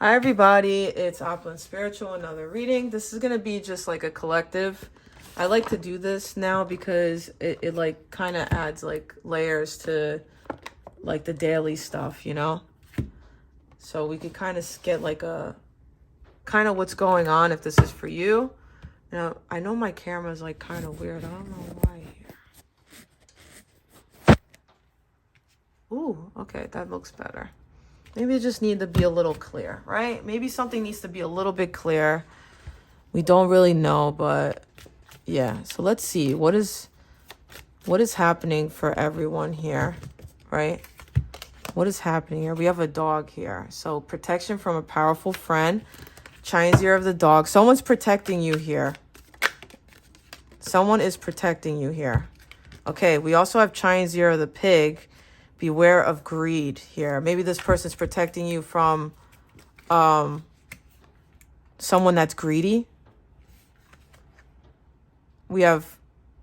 Hi everybody, it's Opulence Spiritual, another reading. This is going to be just like a collective. I like to do this now because it like kind of adds like layers to like the daily stuff, you know? So we could kind of get like a kind of what's going on if this is for you. Now, I know my camera's like kind of weird. I don't know why here. Ooh, okay, that looks better. Maybe it just need to be a little clear, right? Maybe something needs to be a little bit clear. We don't really know, but yeah. So let's see. What is happening for everyone here, right? What is happening here? We have a dog here. So protection from a powerful friend. Chinese ear of the dog. Someone's protecting you here. Someone is protecting you here. Okay, we also have Chinese ear of the pig. Beware of greed here. Maybe this person's protecting you from someone that's greedy. We have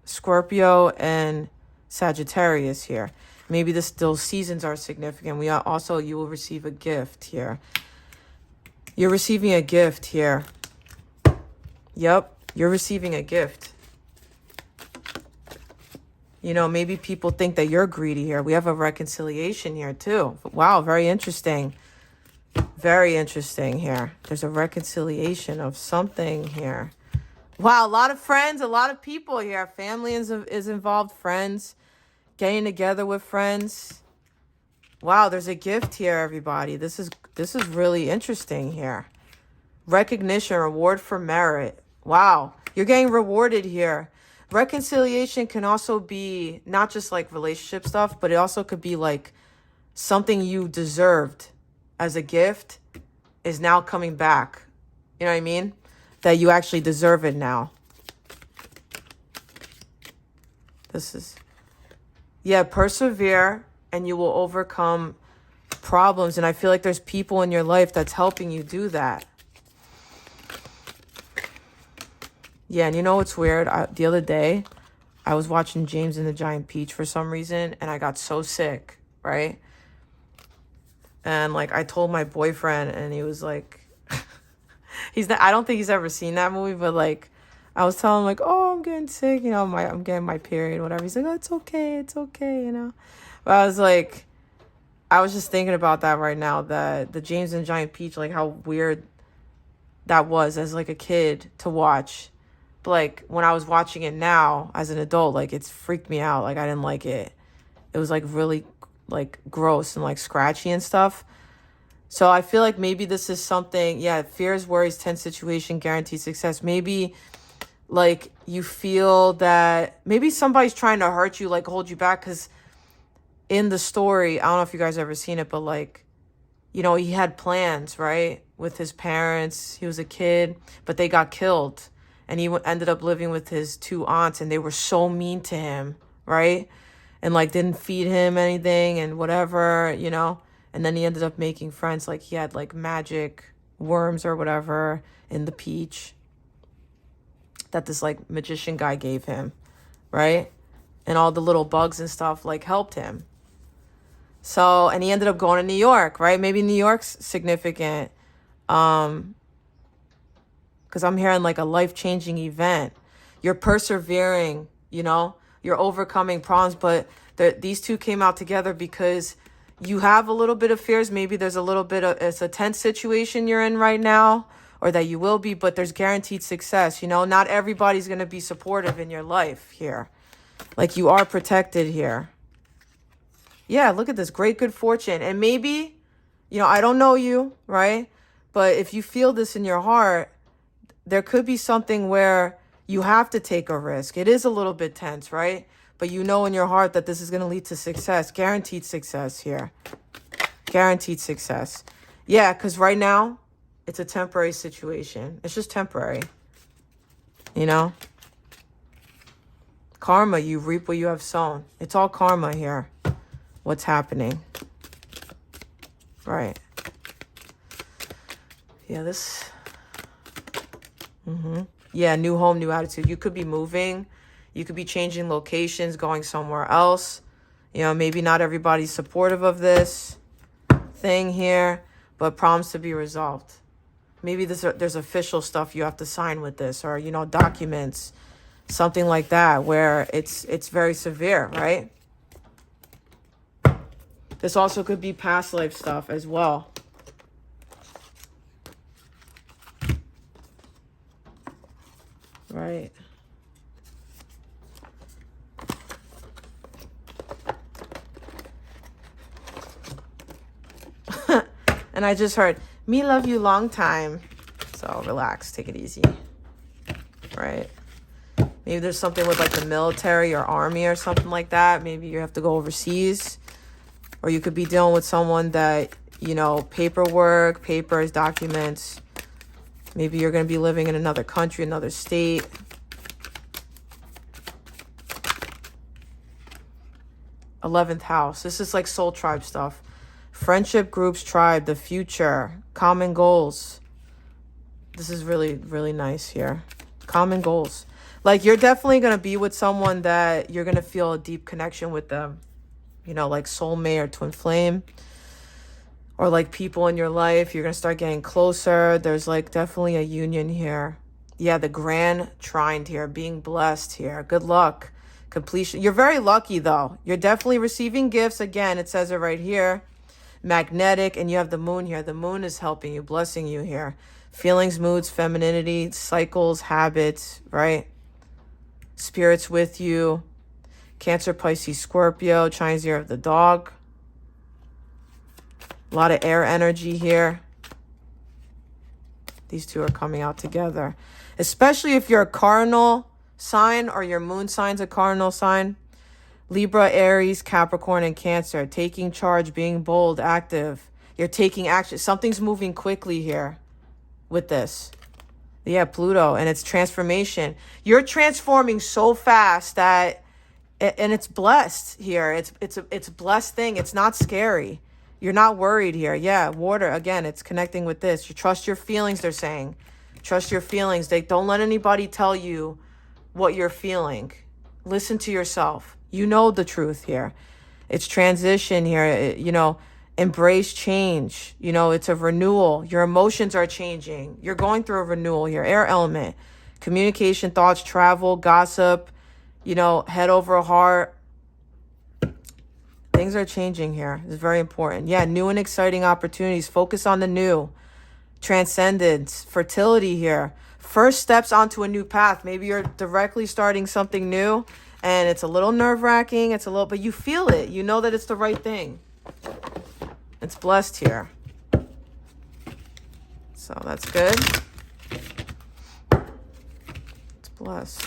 Scorpio and Sagittarius here. Maybe those seasons are significant. You will receive a gift here. You're receiving a gift here. Yep, you're receiving a gift. You know, maybe people think that you're greedy here. We have a reconciliation here too. Wow, very interesting. Very interesting here. There's a reconciliation of something here. Wow, a lot of friends, a lot of people here. Family is involved, friends, getting together with friends. Wow, there's a gift here, everybody. This is really interesting here. Recognition, reward for merit. Wow, you're getting rewarded here. Reconciliation can also be not just like relationship stuff, but it also could be like something you deserved as a gift is now coming back. You know what I mean? That you actually deserve it now. Persevere and you will overcome problems. And I feel like there's people in your life that's helping you do that. Yeah, and you know what's weird? The other day, I was watching James and the Giant Peach for some reason, and I got so sick, right? And, like, I told my boyfriend, and he was like... I don't think he's ever seen that movie, but, like, I was telling him, like, oh, I'm getting sick, you know, I'm getting my period, whatever. He's like, oh, it's okay, you know? But I was like... I was just thinking about that right now, that the James and the Giant Peach, like, how weird that was as, like, a kid to watch. Like when I was watching it now as an adult, like it's freaked me out. Like I didn't like it. It was like really like gross and like scratchy and stuff. So I feel like maybe this is something, fears, worries, tense situation, guaranteed success. Maybe like you feel that maybe somebody's trying to hurt you, like hold you back. Because in the story, I don't know if you guys ever seen it, but like, you know, he had plans, right? With his parents. He was a kid, but they got killed. And he ended up living with his two aunts, and they were so mean to him, right? And, like, didn't feed him anything and whatever, you know? And then he ended up making friends. Like, he had, like, magic worms or whatever in the peach that this, like, magician guy gave him, right? And all the little bugs and stuff, like, helped him. So, and he ended up going to New York, right? Maybe New York's significant. Because I'm hearing like a life-changing event. You're persevering, you know, you're overcoming problems, but these two came out together because you have a little bit of fears. Maybe there's a little bit of, it's a tense situation you're in right now, or that you will be, but there's guaranteed success. You know, not everybody's going to be supportive in your life here. Like you are protected here. Yeah, look at this, great good fortune. And maybe, you know, I don't know you, right? But if you feel this in your heart, there could be something where you have to take a risk. It is a little bit tense, right? But you know in your heart that this is going to lead to success. Guaranteed success here. Guaranteed success. Yeah, because right now, it's a temporary situation. It's just temporary. You know? Karma, you reap what you have sown. It's all karma here. What's happening. Right. Yeah, this... Yeah, new home, new attitude. You could be moving. You could be changing locations, going somewhere else. You know, maybe not everybody's supportive of this thing here. but problems to be resolved. Maybe there's official stuff you have to sign with this, or, documents, something like that, where it's very severe, right? This also could be past life stuff as well. Right. And I just heard, me love you long time. So relax, take it easy. Right. Maybe there's something with like the military or army or something like that. Maybe you have to go overseas. Or you could be dealing with someone that, paperwork, papers, documents. Maybe you're going to be living in another country, another state. '11th house. This is like soul tribe stuff. Friendship, groups, tribe, the future, common goals. This is really, really nice here. Common goals. Like, you're definitely going to be with someone that you're going to feel a deep connection with them. Like soulmate or twin flame. Or like people in your life. You're going to start getting closer. There's like definitely a union here. Yeah, the grand trine here. Being blessed here. Good luck. Completion. You're very lucky though. You're definitely receiving gifts. Again, it says it right here. Magnetic, and you have the moon here. The moon is helping you, blessing you here. Feelings, moods, femininity, cycles, habits, right? Spirits with you. Cancer, Pisces, Scorpio, Chinese year of the dog. A lot of air energy here. These two are coming out together. Especially if you're a cardinal sign or your moon sign's a cardinal sign. Libra, Aries, Capricorn, and Cancer. Taking charge, being bold, active. You're taking action. Something's moving quickly here with this. Yeah, Pluto, and it's transformation. You're transforming so fast that, and it's blessed here. It's a blessed thing. It's not scary. You're not worried here. Yeah, water, again, it's connecting with this. You trust your feelings, they're saying. Trust your feelings. They don't let anybody tell you what you're feeling. Listen to yourself. You know the truth here. It's transition here. Embrace change. It's a renewal. Your emotions are changing. You're going through a renewal here. Air element. Communication, thoughts, travel, gossip, head over heart. Things are changing here. It's very important. Yeah, new and exciting opportunities. Focus on the new. Transcendence. Fertility here. First steps onto a new path. Maybe you're directly starting something new. And it's a little nerve-wracking. But you feel it. You know that it's the right thing. It's blessed here. So that's good. It's blessed.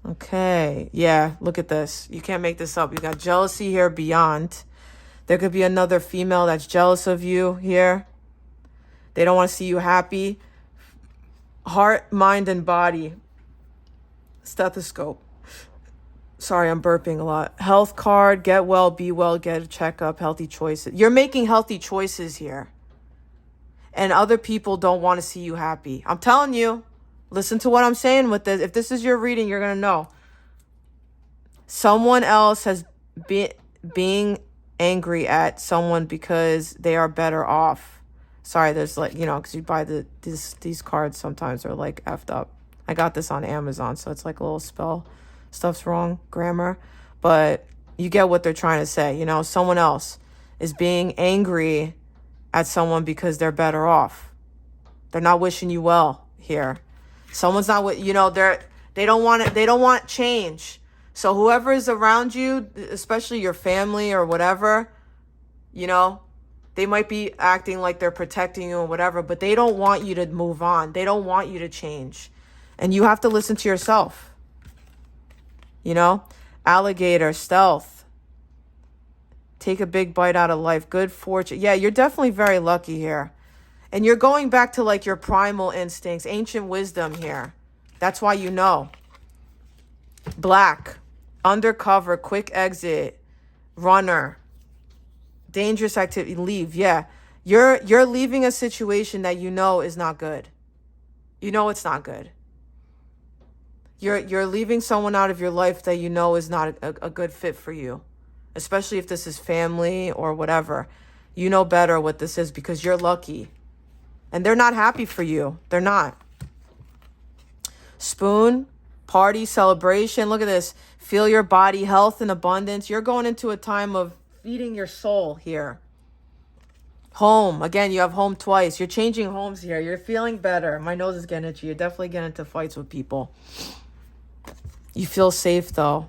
Okay. Yeah, look at this. You can't make this up. You got jealousy here beyond. There could be another female that's jealous of you here. They don't want to see you happy. Heart, mind, and body. Stethoscope. Sorry, I'm burping a lot. Health card, get well, be well, get a checkup, healthy choices. You're making healthy choices here. And other people don't want to see you happy. I'm telling you, listen to what I'm saying with this. If this is your reading, you're going to know. Someone else has been being angry at someone because they are better off. Sorry, there's because you buy these cards sometimes are like effed up. I got this on Amazon, so it's like a little spell. Stuff's wrong, grammar. But you get what they're trying to say. Someone else is being angry at someone because they're better off. They're not wishing you well here. Someone's not they don't want it. They don't want change. So whoever is around you, especially your family or whatever, they might be acting like they're protecting you or whatever, but they don't want you to move on. They don't want you to change. And you have to listen to yourself. Alligator, stealth. Take a big bite out of life. Good fortune. Yeah, you're definitely very lucky here. And you're going back to like your primal instincts, ancient wisdom here. That's why you know. Black, undercover, quick exit, runner. Dangerous activity, leave. Yeah. You're leaving a situation that is not good. It's not good. You're leaving someone out of your life that you know is not a good fit for you, especially if this is family or whatever. You know better what this is because you're lucky. And they're not happy for you. They're not. Spoon, party, celebration. Look at this. Feel your body, health and abundance. You're going into a time of feeding your soul here. Home. Again, you have home twice. You're changing homes here. You're feeling better. My nose is getting itchy. You're definitely getting into fights with people. You feel safe though.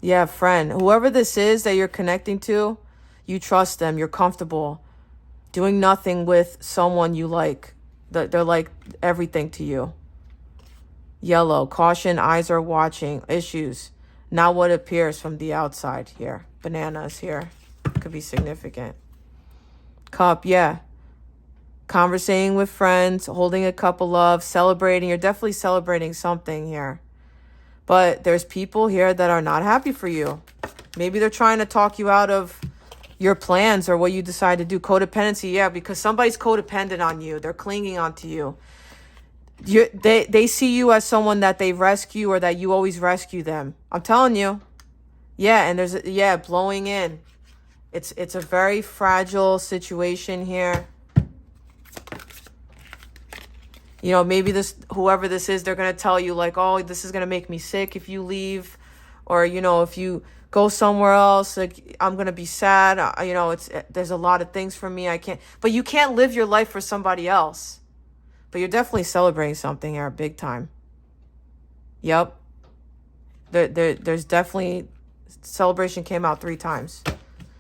Yeah, friend. Whoever this is that you're connecting to, you trust them. You're comfortable doing nothing with someone you like. They're like everything to you. Yellow. Caution. Eyes are watching. Issues. Not what appears from the outside here. Bananas here. Could be significant. Cup. Yeah. Conversating with friends. Holding a cup of love. Celebrating. You're definitely celebrating something here. But there's people here that are not happy for you. Maybe they're trying to talk you out of your plans or what you decide to do. Codependency, yeah, because somebody's codependent on you. They're clinging onto you. They see you as someone that they rescue or that you always rescue them. I'm telling you. Yeah, and there's, blowing in. It's a very fragile situation here. You know, maybe whoever this is, they're going to tell you like, oh, this is going to make me sick if you leave. Or, you know, if you go somewhere else, like, I'm going to be sad. You know, there's a lot of things for me. I can't. But you can't live your life for somebody else. But you're definitely celebrating something here, big time. Yep. There's definitely, celebration came out 3 times.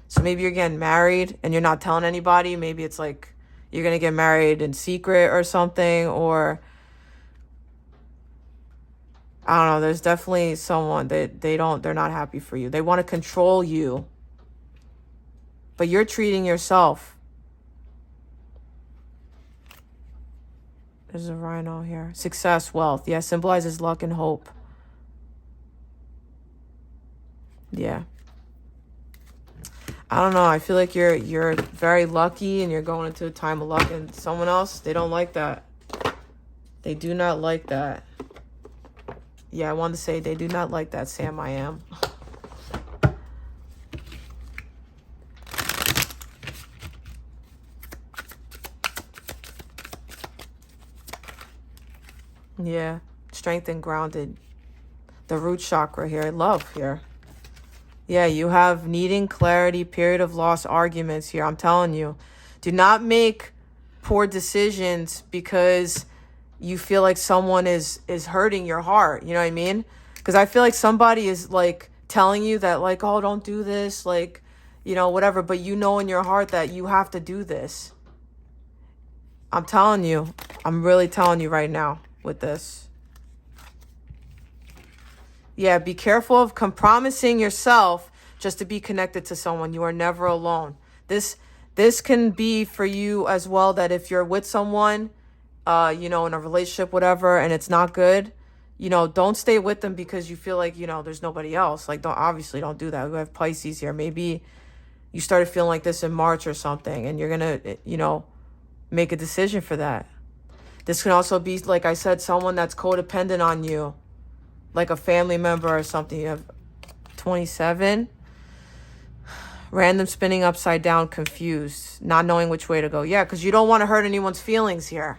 So maybe you're getting married and you're not telling anybody. Maybe it's like, you're going to get married in secret or something, or I don't know. There's definitely someone that they're not happy for you. They want to control you, but you're treating yourself. There's a rhino here. Success, wealth. Yeah, symbolizes luck and hope. Yeah. I don't know. I feel like you're very lucky and you're going into a time of luck, and someone else, they don't like that. They do not like that. Yeah, I wanted to say they do not like that, Sam. I am. Yeah. Strength and grounded. The root chakra here. Love here. Yeah, you have needing clarity, period of loss, arguments here. I'm telling you. Do not make poor decisions because you feel like someone is hurting your heart. You know what I mean? Because I feel like somebody is like telling you that like, oh, don't do this. Like, you know, whatever. But you know in your heart that you have to do this. I'm telling you. I'm really telling you right now with this. Yeah, be careful of compromising yourself just to be connected to someone. You are never alone. This can be for you as well, that if you're with someone, you know, in a relationship, whatever, and it's not good, you know, don't stay with them because you feel like, you know, there's nobody else. Like, don't do that. We have Pisces here. Maybe you started feeling like this in March or something, and you're going to, you know, make a decision for that. This can also be, like I said, someone that's codependent on you. Like a family member or something. You have 27. Random spinning upside down, confused. Not knowing which way to go. Yeah, because you don't want to hurt anyone's feelings here.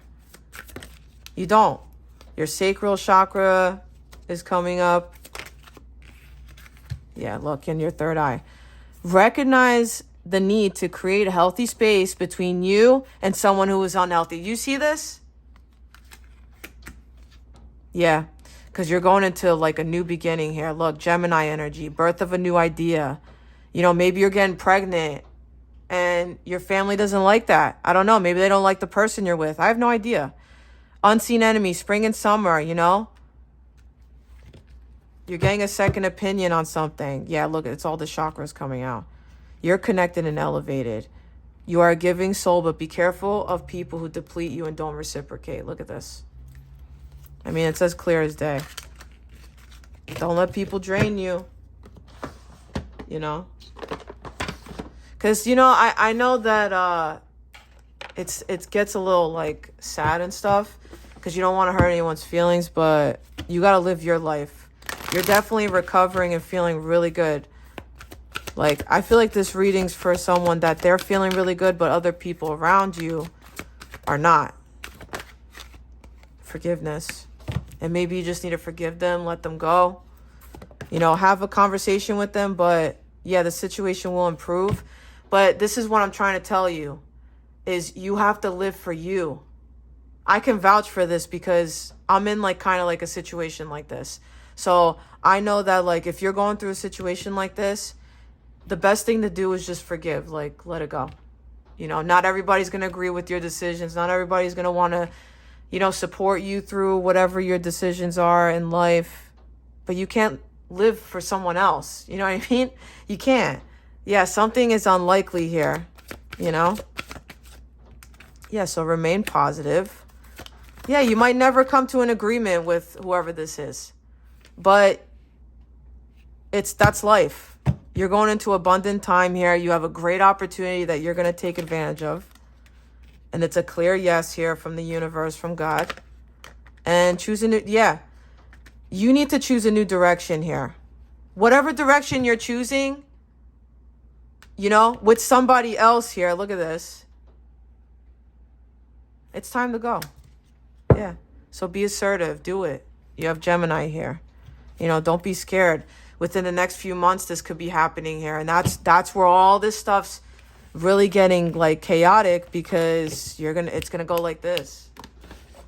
You don't. Your sacral chakra is coming up. Yeah, look, in your third eye. Recognize the need to create a healthy space between you and someone who is unhealthy. You see this? Yeah. Because you're going into like a new beginning here. Look, Gemini energy, birth of a new idea. You know, maybe you're getting pregnant and your family doesn't like that. I don't know. Maybe they don't like the person you're with. I have no idea. Unseen enemy, spring and summer, you know. You're getting a second opinion on something. Yeah, look, it's all the chakras coming out. You're connected and elevated. You are a giving soul, but be careful of people who deplete you and don't reciprocate. Look at this. I mean, it's as clear as day. Don't let people drain you. You know? Because, you know, I know that it gets a little, like, sad and stuff. because you don't want to hurt anyone's feelings, but you got to live your life. You're definitely recovering and feeling really good. Like, I feel like this reading's for someone that they're feeling really good, but other people around you are not. Forgiveness. And maybe you just need to forgive them, let them go. You know, have a conversation with them, but yeah, the situation will improve. But this is what I'm trying to tell you, is you have to live for you. I can vouch for this because I'm in like kind of like a situation like this. So I know that like if you're going through a situation like this, the best thing to do is just forgive, like let it go. You know, not everybody's going to agree with your decisions. Not everybody's going to want to, you know, support you through whatever your decisions are in life. But you can't live for someone else. You know what I mean? You can't. Yeah, something is unlikely here, you know? Yeah, so remain positive. Yeah, you might never come to an agreement with whoever this is. But that's life. You're going into abundant time here. You have a great opportunity that you're going to take advantage of. And it's a clear yes here from the universe, from God. And choose a new, yeah. You need to choose a new direction here. Whatever direction you're choosing, you know, with somebody else here, look at this. It's time to go. Yeah. So be assertive. Do it. You have Gemini here. You know, don't be scared. Within the next few months, this could be happening here. And that's where all this stuff's really getting like chaotic, because it's gonna go like this.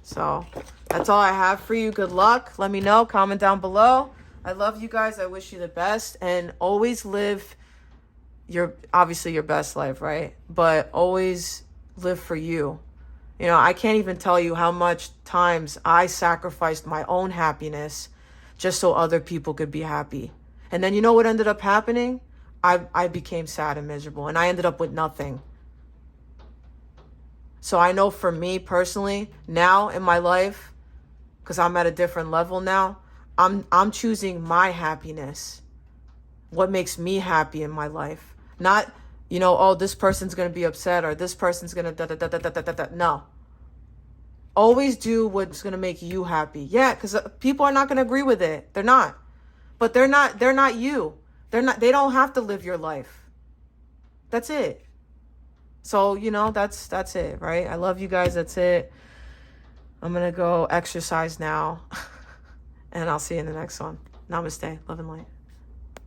So that's all I have for you. Good luck. Let me know. Comment down below. I love you guys. I wish you the best. And always live obviously your best life, right? But always live for you. You know, I can't even tell you how much times I sacrificed my own happiness just so other people could be happy. And then you know what ended up happening? I became sad and miserable, and I ended up with nothing. So I know for me personally, now in my life, because I'm at a different level now, I'm choosing my happiness. What makes me happy in my life. Not, you know, oh, this person's going to be upset, or this person's going to da-da-da-da-da-da-da. No. Always do what's going to make you happy. Yeah, because people are not going to agree with it. They're not. But they're not you. They don't have to live your life. That's it. So, you know, that's it, right? I love you guys. That's it. I'm going to go exercise now. And I'll see you in the next one. Namaste. Love and light.